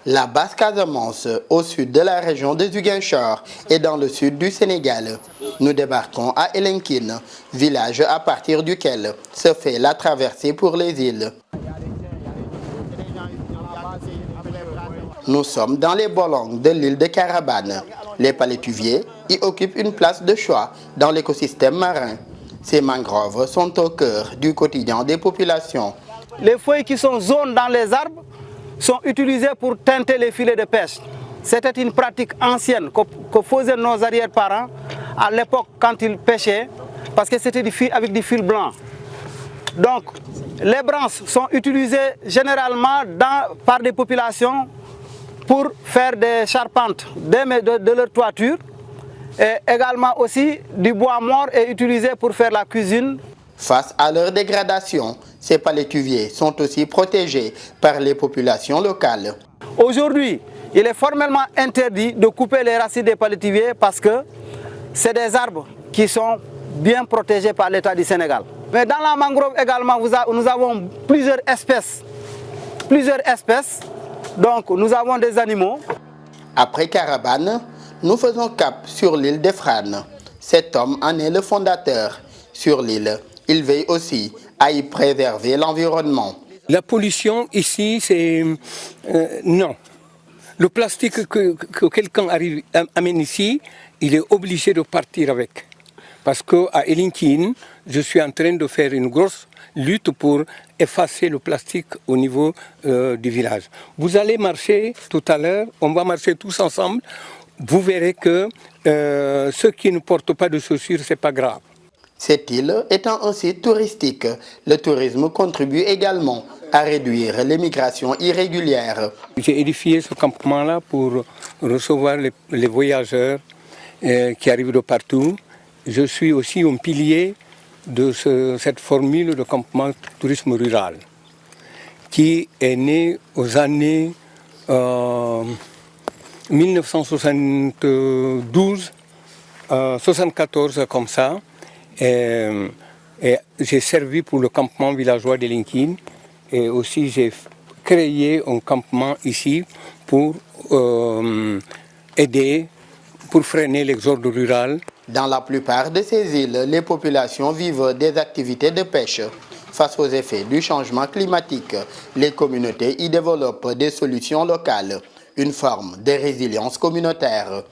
La Basse-Casamance, au sud de la région de Ziguinchor et dans le sud du Sénégal. Nous débarquons à Elinkine, village à partir duquel se fait la traversée pour les îles. Nous sommes dans les bolongs de l'île de Carabane. Les palétuviers y occupent une place de choix dans l'écosystème marin. Ces mangroves sont au cœur du quotidien des populations. Les feuilles qui sont jaunes dans les arbres sont utilisées pour teinter les filets de pêche. C'était une pratique ancienne que faisaient nos arrière-parents à l'époque quand ils pêchaient, parce que c'était avec du fil blanc. Donc, les branches sont utilisées généralement par des populations pour faire des charpentes de leur toiture. Et également aussi, du bois mort est utilisé pour faire la cuisine. Face à leur dégradation, ces palétuviers sont aussi protégés par les populations locales. Aujourd'hui, il est formellement interdit de couper les racines des palétuviers parce que c'est des arbres qui sont bien protégés par l'État du Sénégal. Mais dans la mangrove également, nous avons plusieurs espèces. Donc nous avons des animaux. Après Carabane, nous faisons cap sur l'île d'Efrane. Cet homme en est le fondateur. Sur l'île, il veille aussi à y préserver l'environnement. La pollution ici, c'est... non. Le plastique que quelqu'un amène ici, il est obligé de partir avec. Parce qu'à Elinkine, je suis en train de faire une grosse lutte pour effacer le plastique au niveau du village. Vous allez marcher tout à l'heure, on va marcher tous ensemble. Vous verrez que ceux qui ne portent pas de chaussures, ce n'est pas grave. Cette île étant un site touristique, le tourisme contribue également à réduire l'immigration irrégulière. J'ai édifié ce campement-là pour recevoir les voyageurs qui arrivent de partout. Je suis aussi un pilier de cette formule de campement tourisme rural qui est née aux années 1972, 74 comme ça. Et j'ai servi pour le campement villageois d'Elinkine et aussi j'ai créé un campement ici pour aider, pour freiner l'exode rural. Dans la plupart de ces îles, les populations vivent des activités de pêche. Face aux effets du changement climatique, les communautés y développent des solutions locales, une forme de résilience communautaire.